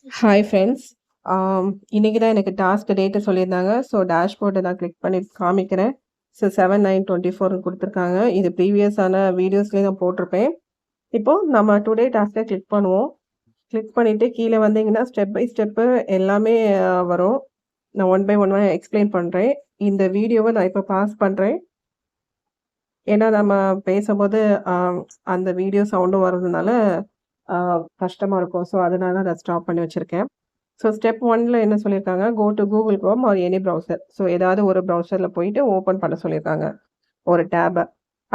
Hi friends. இன்னைக்கு தான் எனக்கு டாஸ்க் டேட்டு சொல்லியிருந்தாங்க. ஸோ டேஷ்போர்டை நான் கிளிக் பண்ணி காமிக்கிறேன். ஸோ 7/9/24 கொடுத்துருக்காங்க. இது ப்ரீவியஸான வீடியோஸ்லேயே நான் போட்டிருப்பேன். இப்போ நம்ம டுடே டாஸ்க்கை கிளிக் பண்ணுவோம். கிளிக் பண்ணிவிட்டு கீழே வந்தீங்கன்னா ஸ்டெப் பை ஸ்டெப்பு எல்லாமே வரும். நான் ஒன் பை ஒன்னாக எக்ஸ்பிளைன் பண்ணுறேன். இந்த வீடியோவை நான் இப்போ பாஸ் பண்ணுறேன். ஏன்னா நம்ம பேசும்போது அந்த வீடியோ சவுண்டும் வர்றதுனால கஷ்டமாக இருக்கும். ஸோ அதனால அதை ஸ்டாப் பண்ணி வச்சுருக்கேன். ஸோ ஸ்டெப் 1ல என்ன சொல்லியிருக்காங்க, go to Google Chrome or any browser. So ஏதாவது ஒரு ப்ரௌசரில் போயிட்டு ஓப்பன் பண்ண சொல்லியிருக்காங்க ஒரு டேபை.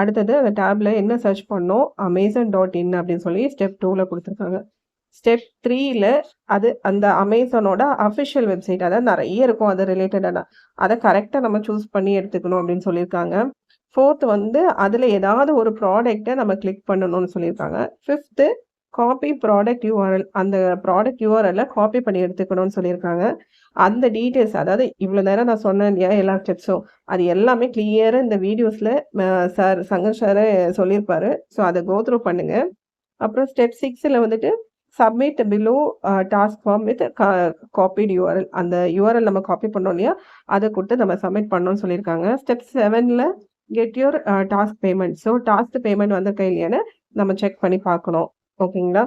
அடுத்தது அந்த டேபில் என்ன சர்ச் பண்ணோம், amazon.in அப்படின்னு சொல்லி ஸ்டெப் 2ல் கொடுத்துருக்காங்க. ஸ்டெப் 3ல அது அந்த அமேசானோட அஃபிஷியல் வெப்சைட், அதாவது நிறைய இருக்கும் அது ரிலேட்டடான, அதை கரெக்டாக நம்ம சூஸ் பண்ணி எடுத்துக்கணும் அப்படின்னு சொல்லியிருக்காங்க. 4th வந்து அதில் ஏதாவது ஒரு ப்ராடக்டை நம்ம கிளிக் பண்ணணும்னு சொல்லியிருக்காங்க. 5th காப்பி ப்ராடக்ட் யூஆர்எல், அந்த ப்ராடக்ட் யூஆர்எல்ல காப்பி பண்ணி எடுத்துக்கணும்னு சொல்லியிருக்காங்க. அந்த டீட்டெயில்ஸ், அதாவது இவ்வளோ நேரம் நான் சொன்னேன் இல்லையா எல்லா ஸ்டெப்ஸும், அது எல்லாமே கிளியராக இந்த வீடியோஸில் சார் சங்கர் சாரே சொல்லியிருப்பாரு. ஸோ அதை கோத்ரூ பண்ணுங்க. அப்புறம் ஸ்டெப் 6ல் வந்துட்டு submit below task form with copied URL, அந்த யூஆர்எல் நம்ம காப்பி பண்ணோம் இல்லையா, அதை கொடுத்து நம்ம சப்மிட் பண்ணோம்னு சொல்லியிருக்காங்க. ஸ்டெப் 7ல் get your task payment. So task payment வந்திருக்கா இல்லையான்னு நம்ம செக் பண்ணி பார்க்கணும். ஓகேங்களா?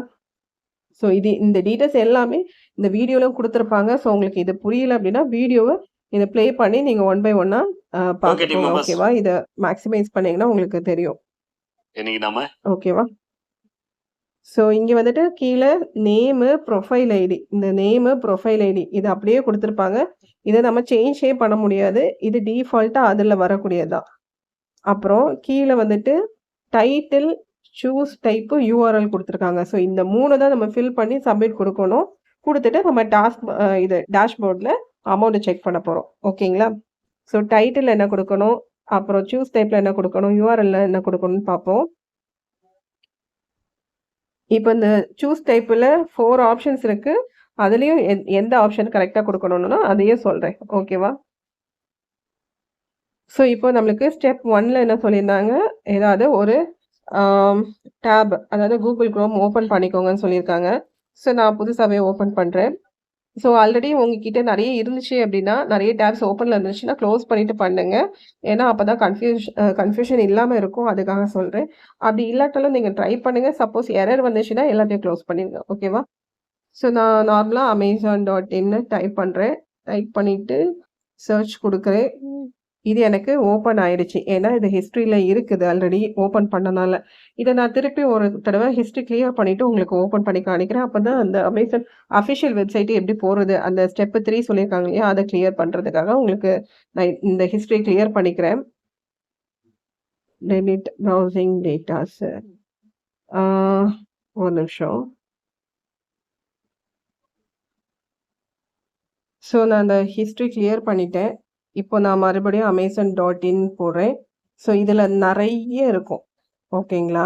ஸோ இந்த டீட்டெயில்ஸ் எல்லாமே இந்த வீடியோவில் கொடுத்துருப்பாங்க. ஸோ உங்களுக்கு இது புரியல அப்படின்னா வீடியோவை இதை ப்ளே பண்ணி நீங்கள் ஒன் பை ஒன்னாக பார்த்துக்கோங்க. ஓகேவா? இதை மேக்ஸிமைஸ் பண்ணீங்கன்னா உங்களுக்கு தெரியும். ஓகேவா? ஸோ இங்கே வந்துட்டு கீழே நேமு ப்ரொஃபைல் ஐடி, இந்த நேமு ப்ரொஃபைல் ஐடி இது அப்படியே கொடுத்துருப்பாங்க. இதை நம்ம சேஞ்சே பண்ண முடியாது. இது டிஃபால்ட்டாக அதில் வரக்கூடியது தான். அப்புறம் கீழே வந்துட்டு டைட்டில், சூஸ் டைப்பு, யூஆர்எல் கொடுத்துருக்காங்க. ஸோ இந்த 3 தான் நம்ம ஃபில் பண்ணி சப்மிட் கொடுக்கணும். கொடுத்துட்டு நம்ம டாஸ்க் இது டேஷ்போர்டில் அமௌண்ட்டு செக் பண்ண போகிறோம். ஓகேங்களா? ஸோ டைட்டில் என்ன கொடுக்கணும், அப்புறம் சூஸ் டைப்பில் என்ன கொடுக்கணும், யூஆர்எல்ல என்ன கொடுக்கணும்னு பார்ப்போம். இப்போ இந்த சூஸ் டைப்பில் 4 ஆப்ஷன்ஸ் இருக்குது. அதுலேயும் எந்த ஆப்ஷன் கரெக்டாக கொடுக்கணும்னா அதையும் சொல்கிறேன். ஓகேவா? ஸோ இப்போ நம்மளுக்கு ஸ்டெப் 1ல் என்ன சொல்லியிருந்தாங்க, ஏதாவது ஒரு டேப், அதாவது கூகுள் குரோம் ஓப்பன் பண்ணிக்கோங்கன்னு சொல்லியிருக்காங்க. ஸோ நான் புதுசாகவே ஓப்பன் பண்ணுறேன். ஸோ ஆல்ரெடி உங்ககிட்ட நிறைய இருந்துச்சு அப்படின்னா, நிறைய டேப்ஸ் ஓப்பனில் இருந்துச்சுன்னா க்ளோஸ் பண்ணிவிட்டு பண்ணுங்க. ஏன்னா அப்போ தான் கன்ஃபியூஷன் இல்லாமல் இருக்கும். அதுக்காக சொல்கிறேன். அப்படி இல்லாட்டாலும் நீங்கள் ட்ரை பண்ணுங்கள். சப்போஸ் எரர் வந்துச்சுன்னா எல்லாத்தையும் க்ளோஸ் பண்ணிடுங்க. ஓகேவா? ஸோ நான் நார்மலாக amazon.in டைப் பண்ணுறேன். டைப் பண்ணிவிட்டு சர்ச் கொடுக்குறேன். இது எனக்கு ஓப்பன் ஆயிடுச்சு. ஏன்னா இது ஹிஸ்ட்ரியில் இருக்குது ஆல்ரெடி ஓப்பன் பண்ணனால. இதை நான் திருப்பி ஒரு தடவை ஹிஸ்ட்ரி கிளியர் பண்ணிவிட்டு உங்களுக்கு ஓப்பன் பண்ணி காணிக்கிறேன். அப்போ தான் அந்த அமேசான் அஃபிஷியல் வெப்சைட்டு எப்படி போகிறது, அந்த ஸ்டெப் 3 சொல்லியிருக்காங்க இல்லையா, அதை கிளியர் பண்ணுறதுக்காக உங்களுக்கு நான் இந்த ஹிஸ்ட்ரி கிளியர் பண்ணிக்கிறேன். டெலிட் ப்ரௌசிங் டேட்டாஸ், ஒரு நிமிஷம். ஸோ நான் அந்த ஹிஸ்ட்ரி கிளியர் பண்ணிட்டேன். இப்போ நான் மறுபடியும் amazon.in போடுறேன். ஸோ இதில் நிறைய இருக்கும். ஓகேங்களா?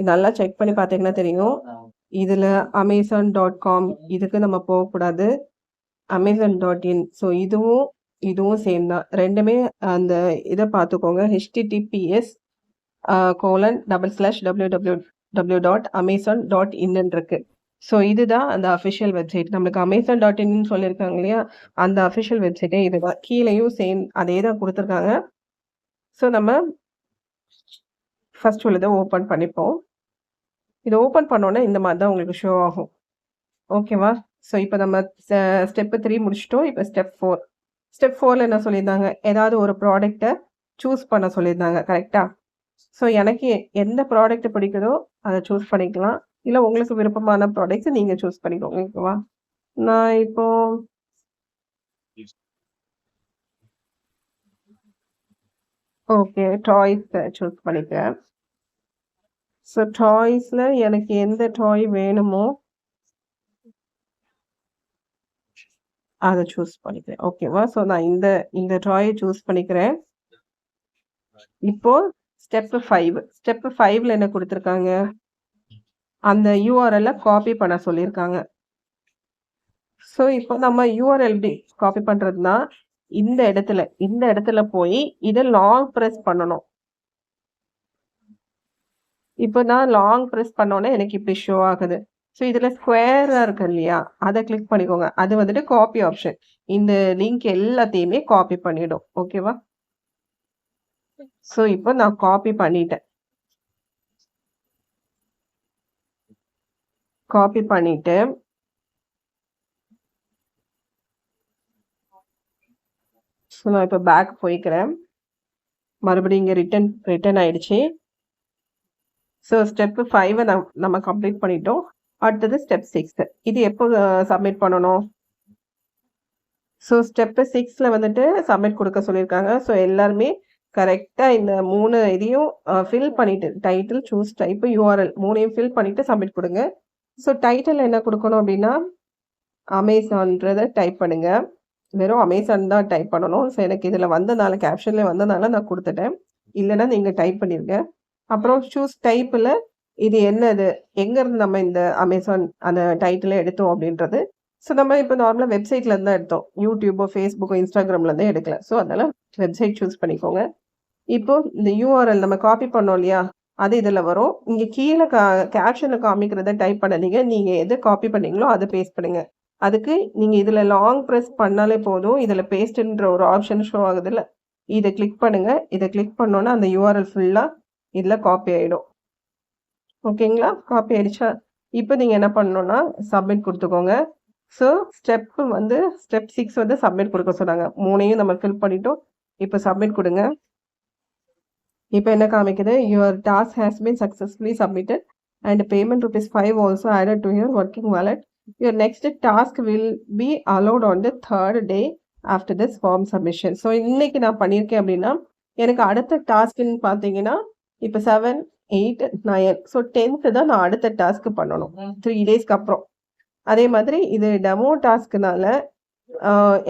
நல்லா செக் பண்ணி பார்த்தீங்கன்னா தெரியும். இதில் amazon.com இதுக்கு நம்ம போகக்கூடாது. amazon.in. ஸோ இதுவும் சேம் தான். ரெண்டுமே அந்த இதை பார்த்துக்கோங்க. https://www.amazon.in இருக்கு. ஸோ இதுதான் அந்த அஃபிஷியல் வெப்சைட். நம்மளுக்கு amazon.in சொல்லியிருக்காங்க இல்லையா, அந்த அஃபிஷியல் வெப்சைட்டே இதுதான். கீழேயும் சேம் அதே தான் கொடுத்துருக்காங்க. ஸோ நம்ம ஃபர்ஸ்ட் உள்ளதை ஓப்பன் பண்ணிப்போம். இதை ஓப்பன் பண்ணோன்னே இந்த மாதிரி தான் உங்களுக்கு ஷோ ஆகும். ஓகேவா? ஸோ இப்போ நம்ம ஸ்டெப்பு 3 முடிச்சிட்டோம். இப்போ ஸ்டெப் 4. ஸ்டெப் 4ல் என்ன சொல்லியிருந்தாங்க, ஏதாவது ஒரு ப்ராடக்டை சூஸ் பண்ண சொல்லியிருந்தாங்க. கரெக்டாக? ஸோ எனக்கு எந்த ப்ராடக்ட் பிடிக்குதோ அதை சூஸ் பண்ணிக்கலாம். இல்லை உங்களுக்கு விருப்பமான ப்ராடக்ட்ஸ் நீங்கள் சூஸ் பண்ணிக்கோங்க. ஓகேவா? நான் இப்போ ஓகே டாய்ஸ் சூஸ் பண்ணிக்கிறேன். ஸோ டாய்ஸில் எனக்கு எந்த டாய் வேணுமோ அதை சூஸ் பண்ணிக்கிறேன். ஓகேவா? ஸோ நான் இந்த டாயை சூஸ் பண்ணிக்கிறேன். இப்போ ஸ்டெப் 5. ஸ்டெப் 5ல் என்ன கொடுத்துருக்காங்க, அந்த யூஆர்எல்ல காப்பி பண்ண சொல்லியிருக்காங்க. ஸோ இப்போ நம்ம யூஆர்எல் காப்பி பண்ணுறதுனா இந்த இடத்துல போய் இதை லாங் ப்ரெஸ் பண்ணணும். இப்போ நான் லாங் ப்ரெஸ் பண்ணோன்னே எனக்கு இப்படி ஷோ ஆகுது. ஸோ இதில் ஸ்கொயராக இருக்கு இல்லையா, அதை கிளிக் பண்ணிக்கோங்க. அது வந்துட்டு காப்பி ஆப்ஷன். இந்த லிங்க் எல்லாத்தையுமே காப்பி பண்ணிடும். ஓகேவா? ஸோ இப்போ நான் காப்பி பண்ணிட்டேன். காப்பி பண்ணிட்டு ஸோ நான் இப்போ பேக் போய்க்கிறேன். மறுபடியும் இங்கே ரிட்டர்ன் ஆயிடுச்சு. ஸோ ஸ்டெப் 5 நம்ம கம்ப்ளீட் பண்ணிட்டோம். அடுத்தது ஸ்டெப் 6. இது எப்போ சப்மிட் பண்ணணும்? ஸோ ஸ்டெப்பு 6ல் வந்துட்டு சப்மிட் கொடுக்க சொல்லியிருக்காங்க. ஸோ எல்லாருமே கரெக்டாக இந்த 3 இதையும் ஃபில் பண்ணிட்டு, டைட்டில், சூஸ் டைப்பு, யூஆர்எல் 3ஐயும் ஃபில் பண்ணிட்டு சப்மிட் கொடுங்க. ஸோ டைட்டில் என்ன கொடுக்கணும் அப்படின்னா, அமேசான்றதை டைப் பண்ணுங்க. வெறும் அமேசான் தான் டைப் பண்ணணும். ஸோ எனக்கு இதில் வந்தனால, கேப்ஷனில் வந்தனால நான் கொடுத்துட்டேன். இல்லைன்னா நீங்கள் டைப் பண்ணிருங்க. அப்புறம் சூஸ் டைப்பில் இது என்னது, எங்கேருந்து நம்ம இந்த அமேசான் அந்த டைட்டிலை எடுத்தோம் அப்படின்றது. ஸோ நம்ம இப்போ நார்மலாக வெப்சைட்லேருந்து தான் எடுத்தோம். யூடியூபோ, ஃபேஸ்புக்கோ, இன்ஸ்டாகிராம்லேருந்தே எடுக்கல. ஸோ அதனால் வெப்சைட் சூஸ் பண்ணிக்கோங்க. இப்போ இந்த யூஆர்எல் நம்ம காப்பி பண்ணோம் இல்லையா, அது இதில் வரும். இங்கே கீழே கேப்ஷனில் காமிக்கிறத டைப் பண்ணாதீங்க. நீங்கள் எது காப்பி பண்ணீங்களோ அதை பேஸ்ட் பண்ணுங்க. அதுக்கு நீங்கள் இதில் லாங் ப்ரெஸ் பண்ணாலே போதும். இதில் பேஸ்ட்டுன்ற ஒரு ஆப்ஷன் ஷோ ஆகுதுல்ல, இதை கிளிக் பண்ணுங்க. இதை கிளிக் பண்ணோன்னா அந்த யூஆர்எல் ஃபுல்லாக இதில் காப்பி ஆகிடும். ஓகேங்களா? காப்பி ஆயிடுச்சா? இப்போ நீங்கள் என்ன பண்ணணும்னா சப்மிட் கொடுத்துக்கோங்க. ஸோ ஸ்டெப் 6 வந்து சப்மிட் கொடுக்க சொன்னாங்க. 3ஐயும் நம்ம ஃபில் பண்ணிட்டோம். இப்போ சப்மிட் கொடுங்க. இப்போ என்ன காமிக்குது? Your task has been successfully submitted and payment ₹5 also added to your working wallet. Your next task will be allot on the 3rd day after this form submission. So இன்னைக்கு நான் பண்ணியிருக்கேன் அப்படின்னா, எனக்கு அடுத்த டாஸ்க்குன்னு பார்த்தீங்கன்னா இப்போ 7, 8, 9. ஸோ 10th தான் நான் அடுத்த டாஸ்க்கு பண்ணணும், 3 டேஸ்க்கு அப்புறம். அதே மாதிரி இது டெமோ டாஸ்க்குனால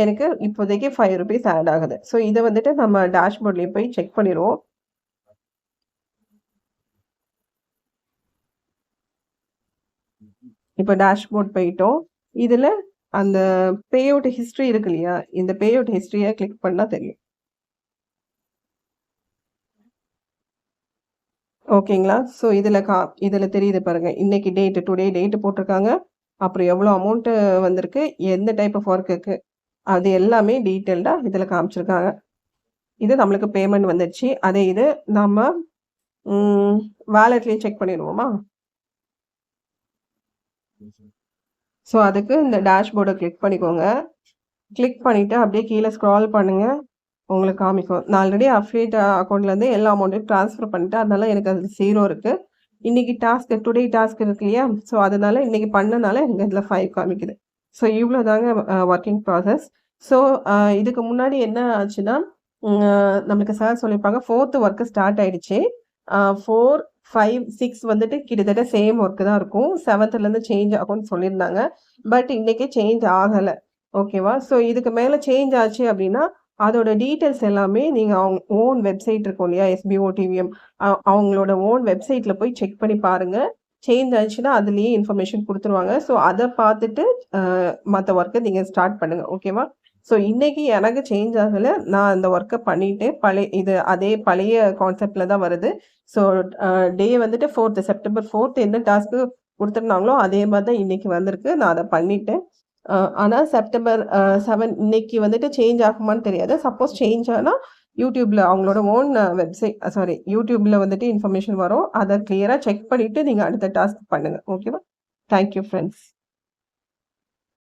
எனக்கு இப்போதைக்கு ₹5 ஆட் ஆகுது. ஸோ இதை வந்துட்டு நம்ம டேஷ்போர்ட்லேயே போய் செக் பண்ணிடுவோம். இப்போ டேஷ்போர்ட் போயிட்டோம். இதில் அந்த பே அவுட் ஹிஸ்ட்ரி இருக்கு இல்லையா, இந்த பே அவுட் ஹிஸ்ட்ரியை கிளிக் பண்ணால் தெரியும். ஓகேங்களா? ஸோ இதில் தெரியுது பாருங்க. இன்னைக்கு டுடே டேட்டு போட்டிருக்காங்க. அப்புறம் எவ்வளோ அமௌண்ட்டு வந்திருக்கு, எந்த டைப் ஆஃப் ஒர்க்குக்கு, அது எல்லாமே டீட்டெயில்டாக இதில் காமிச்சிருக்காங்க. இது நம்மளுக்கு பேமெண்ட் வந்துடுச்சு. அதே இது நம்ம வாலெட்லேயே செக் பண்ணிடுவோமா? ஸோ அதுக்கு இந்த டேஷ்போர்டை கிளிக் பண்ணிக்கோங்க. கிளிக் பண்ணிவிட்டு அப்படியே கீழே ஸ்க்ரால் பண்ணுங்கள். உங்களுக்கு காமிக்கும். நான் ஆல்ரெடி அஃபிலியேட் அக்கௌண்ட்லேருந்து எல்லா அமௌண்ட்டையும் ட்ரான்ஸ்ஃபர் பண்ணிட்டேன். அதனால எனக்கு அது 0 இருக்குது. இன்றைக்கி டுடே டாஸ்க் இருக்கு இல்லையா, ஸோ அதனால இன்றைக்கி பண்ணனால எனக்கு இதில் 5 காமிக்குது. ஸோ இவ்வளோ தாங்க ஒர்க்கிங் ப்ராசஸ். ஸோ இதுக்கு முன்னாடி என்ன ஆச்சுன்னா, நம்மளுக்கு சார் சொல்லியிருப்பாங்க 4th ஒர்க்கு ஸ்டார்ட் ஆகிடுச்சு. 4, 5, 6 வந்துட்டு கிட்டத்தட்ட சேம் ஒர்க்கு தான் இருக்கும். 7th சேஞ்ச் ஆகும்னு சொல்லியிருந்தாங்க. பட் இன்றைக்கி சேஞ்ச் ஆகலை. ஓகேவா? ஸோ இதுக்கு மேலே சேஞ்ச் ஆச்சு அப்படின்னா அதோட டீட்டெயில்ஸ் எல்லாமே நீங்கள் அவங்க ஓன் வெப்சைட் இருக்கும் இல்லையா, SBOTVM, அவங்களோட ஓன் வெப்சைட்டில் போய் செக் பண்ணி பாருங்கள். சேஞ்ச் ஆச்சுன்னா அதுலேயே இன்ஃபர்மேஷன் கொடுத்துருவாங்க. ஸோ அதை பார்த்துட்டு மற்ற ஒர்க்கை நீங்கள் ஸ்டார்ட் பண்ணுங்கள். ஓகேவா? ஸோ இன்றைக்கி எனக்கு சேஞ்ச் ஆகலை. நான் அந்த ஒர்க்கை பண்ணிவிட்டு அதே பழைய கான்செப்டில் தான் வருது. ஸோ டே வந்துட்டு 4th செப்டம்பர் 4th என்ன டாஸ்க்கு கொடுத்துருந்தாங்களோ அதே மாதிரி தான் இன்றைக்கி வந்திருக்கு. நான் அதை பண்ணிவிட்டேன். ஆனால் செப்டம்பர் 7 இன்னைக்கு வந்துட்டு சேஞ்ச் ஆகுமான்னு தெரியாது. சப்போஸ் சேஞ்ச் ஆனால் யூடியூப்பில் அவங்களோட ஓன் யூடியூப்பில் வந்துட்டு இன்ஃபர்மேஷன் வரும். அதை கிளியராக செக் பண்ணிவிட்டு நீங்கள் அடுத்த டாஸ்க் பண்ணுங்கள். ஓகேவா? Thank you friends.